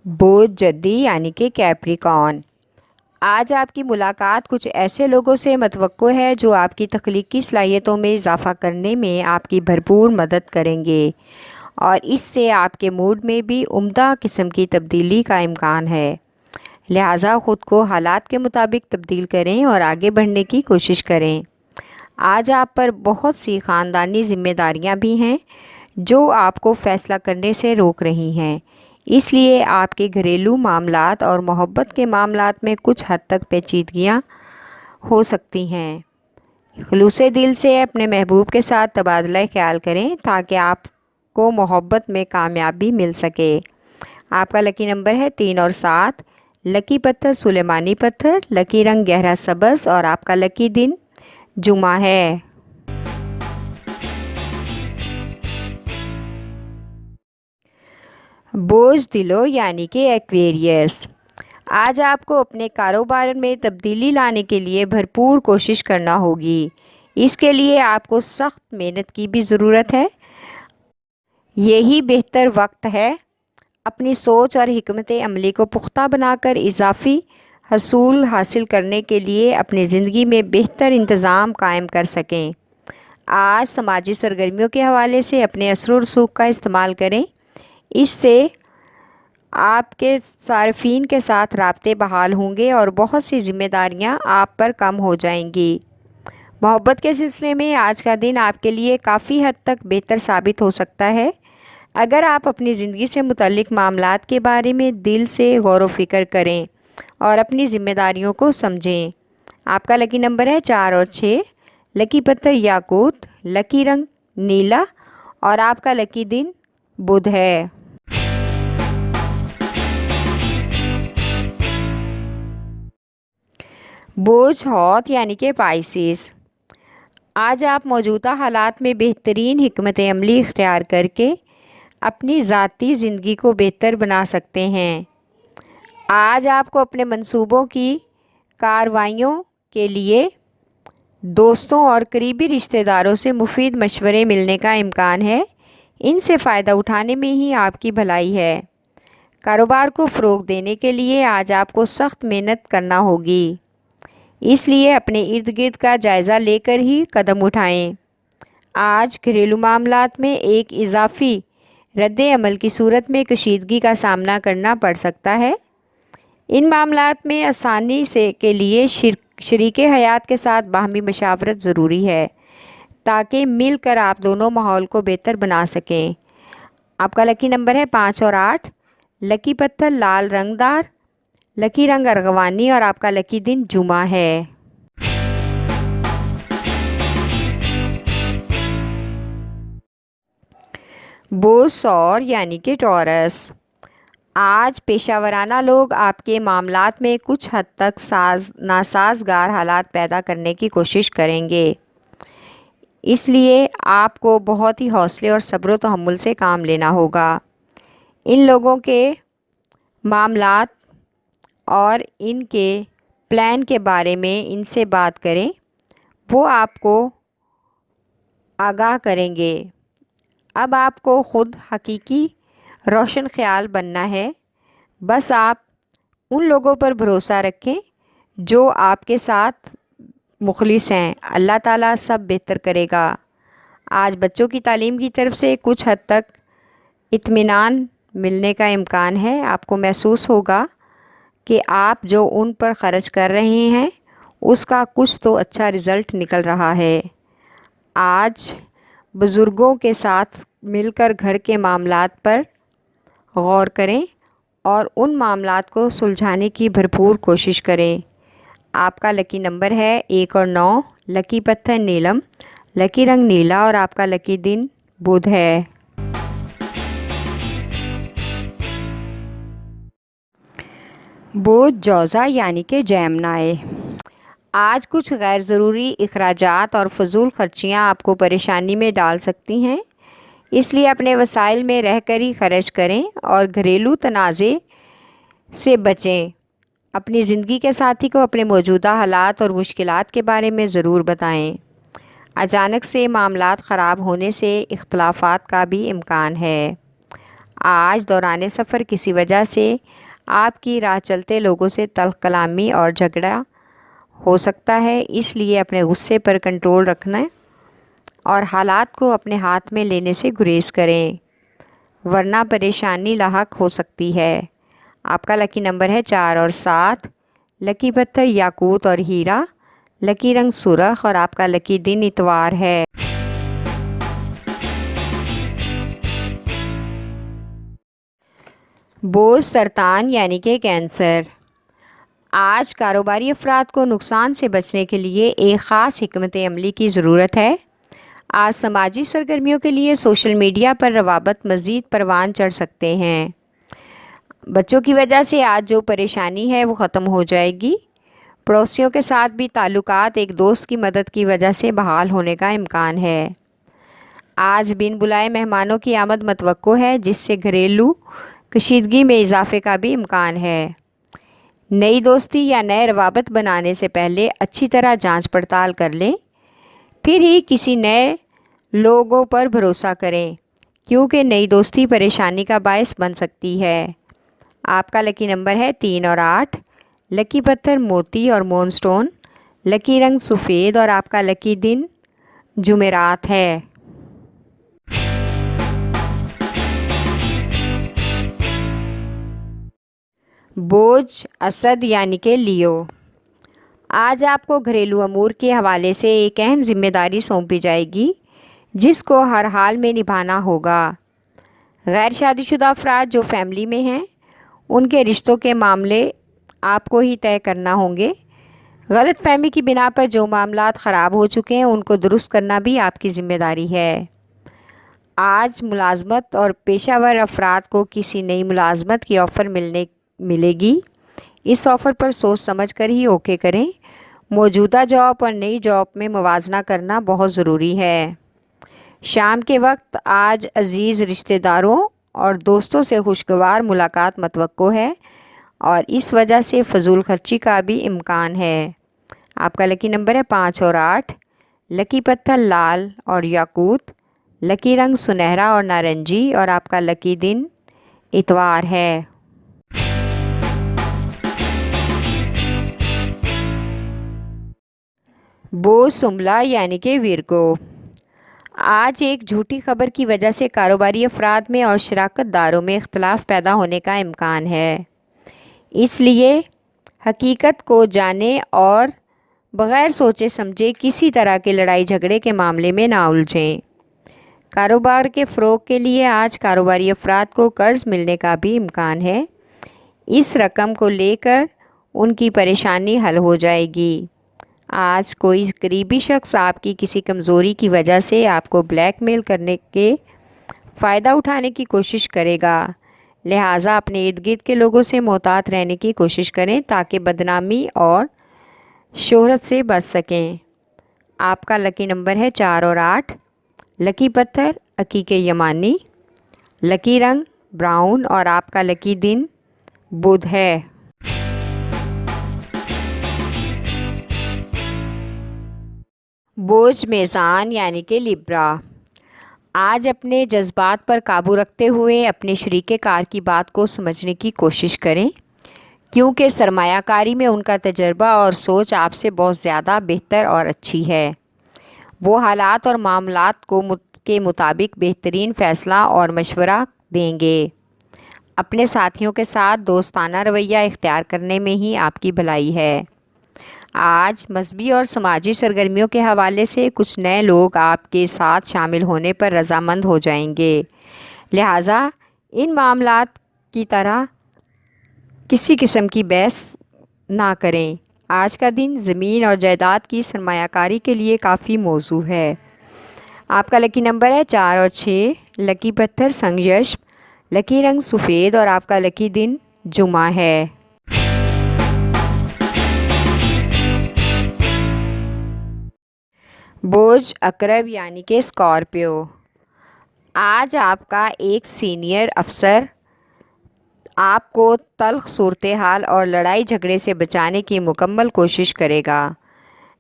بوجھ جدی یعنی کہ کیپریکارن، آج آپ کی ملاقات کچھ ایسے لوگوں سے متوقع ہے جو آپ کی تخلیقی صلاحیتوں میں اضافہ کرنے میں آپ کی بھرپور مدد کریں گے، اور اس سے آپ کے موڈ میں بھی عمدہ قسم کی تبدیلی کا امکان ہے۔ لہٰذا خود کو حالات کے مطابق تبدیل کریں اور آگے بڑھنے کی کوشش کریں۔ آج آپ پر بہت سی خاندانی ذمہ داریاں بھی ہیں جو آپ کو فیصلہ کرنے سے روک رہی ہیں، اس لیے آپ کے گھریلو معاملات اور محبت کے معاملات میں کچھ حد تک پیچیدگیاں ہو سکتی ہیں۔ خلوصِ دل سے اپنے محبوب کے ساتھ تبادلہ خیال کریں تاکہ آپ کو محبت میں کامیابی مل سکے۔ آپ کا لکی نمبر ہے 3 اور 7، لکی پتھر سلیمانی پتھر، لکی رنگ گہرا سبز، اور آپ کا لکی دن جمعہ ہے۔ بوجھ دلوں یعنی کہ ایکویریس، آج آپ کو اپنے کاروبار میں تبدیلی لانے کے لیے بھرپور کوشش کرنا ہوگی۔ اس کے لیے آپ کو سخت محنت کی بھی ضرورت ہے۔ یہی بہتر وقت ہے اپنی سوچ اور حکمت عملی کو پختہ بنا کر اضافی حصول حاصل کرنے کے لیے اپنی زندگی میں بہتر انتظام قائم کر سکیں۔ آج سماجی سرگرمیوں کے حوالے سے اپنے اثر و رسوخ کا استعمال کریں، اس سے آپ کے صارفین کے ساتھ رابطے بحال ہوں گے اور بہت سی ذمہ داریاں آپ پر کم ہو جائیں گی۔ محبت کے سلسلے میں آج کا دن آپ کے لیے کافی حد تک بہتر ثابت ہو سکتا ہے اگر آپ اپنی زندگی سے متعلق معاملات کے بارے میں دل سے غور و فکر کریں اور اپنی ذمہ داریوں کو سمجھیں۔ آپ کا لکی نمبر ہے 4 اور 6، لکی پتھر یاقوت، لکی رنگ نیلا، اور آپ کا لکی دن بدھ ہے۔ بوجھ ہوت یعنی کہ پائسیس، آج آپ موجودہ حالات میں بہترین حکمت عملی اختیار کر کے اپنی ذاتی زندگی کو بہتر بنا سکتے ہیں۔ آج آپ کو اپنے منصوبوں کی کارروائیوں کے لیے دوستوں اور قریبی رشتہ داروں سے مفید مشورے ملنے کا امکان ہے، ان سے فائدہ اٹھانے میں ہی آپ کی بھلائی ہے۔ کاروبار کو فروغ دینے کے لیے آج آپ کو سخت محنت کرنا ہوگی، اس لیے اپنے ارد گرد کا جائزہ لے کر ہی قدم اٹھائیں۔ آج گھریلو معاملات میں ایک اضافی رد عمل کی صورت میں کشیدگی کا سامنا کرنا پڑ سکتا ہے۔ ان معاملات میں آسانی سے کے لیے شریک حیات کے ساتھ باہمی مشاورت ضروری ہے تاکہ مل کر آپ دونوں ماحول کو بہتر بنا سکیں۔ آپ کا لکی نمبر ہے 5 اور 8، لکی پتھر لال رنگ دار، لکی رنگ ارغوانی، اور آپ کا لکی دن جمعہ ہے۔ بوجھ سور یعنی کہ ٹورس، آج پیشہ ورانہ لوگ آپ کے معاملات میں کچھ حد تک ناسازگار حالات پیدا کرنے کی کوشش کریں گے، اس لیے آپ کو بہت ہی حوصلے اور صبر و تحمل سے کام لینا ہوگا۔ ان لوگوں کے معاملات اور ان کے پلان کے بارے میں ان سے بات کریں، وہ آپ کو آگاہ کریں گے۔ اب آپ کو خود حقیقی روشن خیال بننا ہے، بس آپ ان لوگوں پر بھروسہ رکھیں جو آپ کے ساتھ مخلص ہیں، اللہ تعالیٰ سب بہتر کرے گا۔ آج بچوں کی تعلیم کی طرف سے کچھ حد تک اطمینان ملنے کا امکان ہے، آپ کو محسوس ہوگا کہ آپ جو ان پر خرچ کر رہے ہیں اس کا کچھ تو اچھا رزلٹ نکل رہا ہے۔ آج بزرگوں کے ساتھ مل کر گھر کے معاملات پر غور کریں اور ان معاملات کو سلجھانے کی بھرپور کوشش کریں۔ آپ کا لکی نمبر ہے 1 اور 9، لکی پتھر نیلم، لکی رنگ نیلا، اور آپ کا لکی دن بدھ ہے۔ بوجھ جوزا یعنی کہ جیمنائے، آج کچھ غیر ضروری اخراجات اور فضول خرچیاں آپ کو پریشانی میں ڈال سکتی ہیں، اس لیے اپنے وسائل میں رہ کر ہی خرچ کریں اور گھریلو تنازع سے بچیں۔ اپنی زندگی کے ساتھی کو اپنے موجودہ حالات اور مشکلات کے بارے میں ضرور بتائیں۔ اچانک سے معاملات خراب ہونے سے اختلافات کا بھی امکان ہے۔ آج دوران سفر کسی وجہ سے آپ کی راہ چلتے لوگوں سے تلخ کلامی اور جھگڑا ہو سکتا ہے، اس لیے اپنے غصے پر کنٹرول رکھنا اور حالات کو اپنے ہاتھ میں لینے سے گریز کریں، ورنہ پریشانی لاحق ہو سکتی ہے۔ آپ کا لکی نمبر ہے 4 اور 7، لکی پتھر یاقوت اور ہیرا، لکی رنگ سرخ اور آپ کا لکی دن اتوار ہے۔ بوجھ سرطان یعنی کہ کینسر۔ آج کاروباری افراد کو نقصان سے بچنے کے لیے ایک خاص حکمت عملی کی ضرورت ہے۔ آج سماجی سرگرمیوں کے لیے سوشل میڈیا پر روابط مزید پروان چڑھ سکتے ہیں۔ بچوں کی وجہ سے آج جو پریشانی ہے وہ ختم ہو جائے گی۔ پڑوسیوں کے ساتھ بھی تعلقات ایک دوست کی مدد کی وجہ سے بحال ہونے کا امکان ہے۔ آج بن بلائے مہمانوں کی آمد متوقع ہے، جس سے گھریلو کشیدگی میں اضافے کا بھی امکان ہے۔ نئی دوستی یا نئے روابط بنانے سے پہلے اچھی طرح جانچ پڑتال کر لیں، پھر ہی کسی نئے لوگوں پر بھروسہ کریں، کیونکہ نئی دوستی پریشانی کا باعث بن سکتی ہے۔ آپ کا لکی نمبر ہے 3 اور 8، لکی پتھر موتی اور مون سٹون، لکی رنگ سفید اور آپ کا لکی دن جمعرات ہے۔ بوجھ اسد یعنی کہ لیو۔ آج آپ کو گھریلو امور کے حوالے سے ایک اہم ذمہ داری سونپی جائے گی، جس کو ہر حال میں نبھانا ہوگا۔ غیر شادی شدہ افراد جو فیملی میں ہیں، ان کے رشتوں کے معاملے آپ کو ہی طے کرنا ہوں گے۔ غلط فہمی کی بنا پر جو معاملات خراب ہو چکے ہیں ان کو درست کرنا بھی آپ کی ذمہ داری ہے۔ آج ملازمت اور پیشہ ور افراد کو کسی نئی ملازمت کی آفر ملے گی۔ اس آفر پر سوچ سمجھ کر ہی اوکے کریں۔ موجودہ جاب اور نئی جاب میں موازنہ کرنا بہت ضروری ہے۔ شام کے وقت آج عزیز رشتہ داروں اور دوستوں سے خوشگوار ملاقات متوقع ہے اور اس وجہ سے فضول خرچی کا بھی امکان ہے۔ آپ کا لکی نمبر ہے 5 اور 8، لکی پتھر لال اور یاقوت، لکی رنگ سنہرا اور نارنجی اور آپ کا لکی دن اتوار ہے۔ بوجھ سنبلا یعنی کہ ویرگو۔ آج ایک جھوٹی خبر کی وجہ سے کاروباری افراد میں اور شراکت داروں میں اختلاف پیدا ہونے کا امکان ہے، اس لیے حقیقت کو جانیں اور بغیر سوچے سمجھے کسی طرح کے لڑائی جھگڑے کے معاملے میں نہ الجھیں۔ کاروبار کے فروغ کے لیے آج کاروباری افراد کو قرض ملنے کا بھی امکان ہے۔ اس رقم کو لے کر ان کی پریشانی حل ہو جائے گی۔ آج کوئی قریبی شخص آپ کی کسی کمزوری کی وجہ سے آپ کو بلیک میل کرنے کے فائدہ اٹھانے کی کوشش کرے گا، لہٰذا اپنے ارد گرد کے لوگوں سے محتاط رہنے کی کوشش کریں تاکہ بدنامی اور شہرت سے بچ سکیں۔ آپ کا لکی نمبر ہے 4 اور 8، لکی پتھر عقیق یمانی، لکی رنگ براؤن اور آپ کا لکی دن بدھ ہے۔ بوجھ میزان یعنی کہ لیبرا۔ آج اپنے جذبات پر قابو رکھتے ہوئے اپنے شریک کار کی بات کو سمجھنے کی کوشش کریں، کیونکہ سرمایہ کاری میں ان کا تجربہ اور سوچ آپ سے بہت زیادہ بہتر اور اچھی ہے۔ وہ حالات اور معاملات کے مطابق بہترین فیصلہ اور مشورہ دیں گے۔ اپنے ساتھیوں کے ساتھ دوستانہ رویہ اختیار کرنے میں ہی آپ کی بھلائی ہے۔ آج مذہبی اور سماجی سرگرمیوں کے حوالے سے کچھ نئے لوگ آپ کے ساتھ شامل ہونے پر رضامند ہو جائیں گے، لہٰذا ان معاملات کی طرح کسی قسم کی بحث نہ کریں۔ آج کا دن زمین اور جائیداد کی سرمایہ کاری کے لیے کافی موزوں ہے۔ آپ کا لکی نمبر ہے 4 اور 6، لکی پتھر سنگ، لکی رنگ سفید اور آپ کا لکی دن جمعہ ہے۔ بوجھ عقرب یعنی کہ اسکارپیو۔ آج آپ کا ایک سینئر افسر آپ کو تلخ صورتحال اور لڑائی جھگڑے سے بچانے کی مکمل کوشش کرے گا،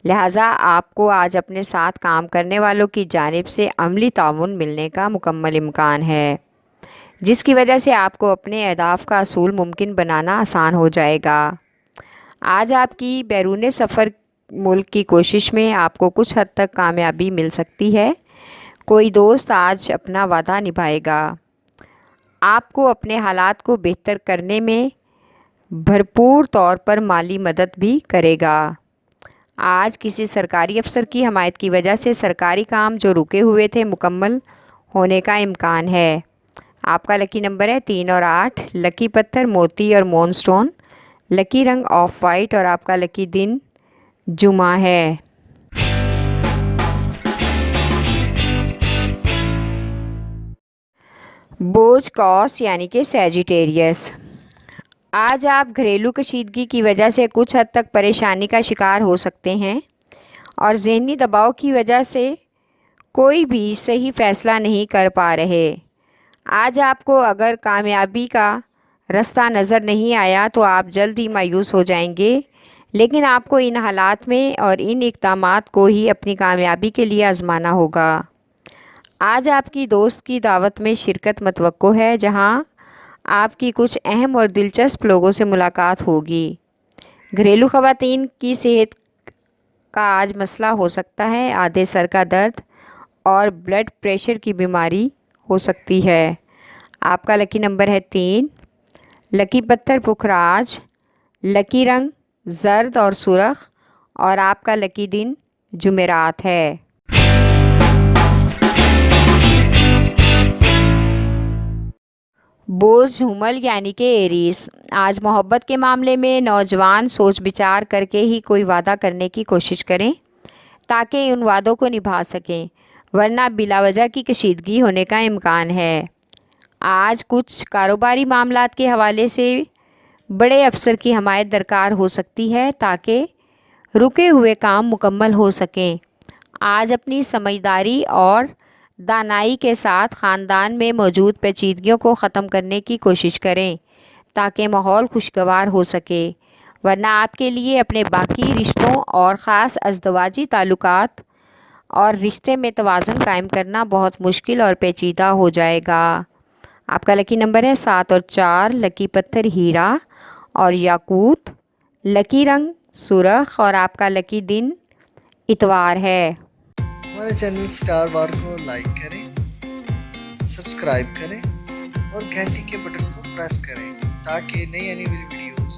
لہٰذا آپ کو آج اپنے ساتھ کام کرنے والوں کی جانب سے عملی تعاون ملنے کا مکمل امکان ہے۔ جس کی وجہ سے آپ کو اپنے اہداف کا حصول ممکن بنانا آسان ہو جائے گا۔ آج آپ کی بیرون سفر ملک کی کوشش میں آپ کو کچھ حد تک کامیابی مل سکتی ہے۔ کوئی دوست آج اپنا وعدہ نبھائے گا۔ آپ کو اپنے حالات کو بہتر کرنے میں بھرپور طور پر مالی مدد بھی کرے گا۔ آج کسی سرکاری افسر کی حمایت کی وجہ سے سرکاری کام جو رکے ہوئے تھے مکمل ہونے کا امکان ہے۔ آپ کا لکی نمبر ہے 3 اور 8۔ لکی پتھر موتی اور مون سٹون۔ لکی رنگ آف وائٹ اور آپ کا لکی دن جمعہ ہے۔ بوجھ قوس یعنی کہ سیجیٹیریس۔ آج آپ گھریلو کشیدگی کی وجہ سے کچھ حد تک پریشانی کا شکار ہو سکتے ہیں اور ذہنی دباؤ کی وجہ سے کوئی بھی صحیح فیصلہ نہیں کر پا رہے۔ آج آپ کو اگر کامیابی کا راستہ نظر نہیں آیا تو آپ جلد ہی مایوس ہو جائیں گے، لیکن آپ کو ان حالات میں اور ان اقدامات کو ہی اپنی کامیابی کے لیے آزمانا ہوگا۔ آج آپ کی دوست کی دعوت میں شرکت متوقع ہے، جہاں آپ کی کچھ اہم اور دلچسپ لوگوں سے ملاقات ہوگی۔ گھریلو خواتین کی صحت کا آج مسئلہ ہو سکتا ہے۔ آدھے سر کا درد اور بلڈ پریشر کی بیماری ہو سکتی ہے۔ آپ کا لکی نمبر ہے 3۔ لکی پتھر پکھراج۔ لکی رنگ زرد اور سرخ اور آپ کا لکی دن جمعرات ہے۔ بوجھ حمل یعنی کہ ایریس۔ آج محبت کے معاملے میں نوجوان سوچ بچار کر کے ہی کوئی وعدہ کرنے کی کوشش کریں تاکہ ان وعدوں کو نبھا سکیں، ورنہ بلا وجہ کی کشیدگی ہونے کا امکان ہے۔ آج کچھ کاروباری معاملات کے حوالے سے بڑے افسر کی حمایت درکار ہو سکتی ہے تاکہ رکے ہوئے کام مکمل ہو سکیں۔ آج اپنی سمجھداری اور دانائی کے ساتھ خاندان میں موجود پیچیدگیوں کو ختم کرنے کی کوشش کریں تاکہ ماحول خوشگوار ہو سکے، ورنہ آپ کے لیے اپنے باقی رشتوں اور خاص ازدواجی تعلقات اور رشتے میں توازن قائم کرنا بہت مشکل اور پیچیدہ ہو جائے گا۔ آپ کا لکی نمبر ہے 7 اور 4۔ لکی پتھر ہیرا اور یاقوت۔ لکی رنگ سرخ اور آپ کا لکی دن اتوار ہے۔ ہمارے چینل سٹار وار کو لائک کریں، سبسکرائب کریں اور گھنٹی کے بٹن کو پریس کریں تاکہ نئی آنے والی ویڈیوز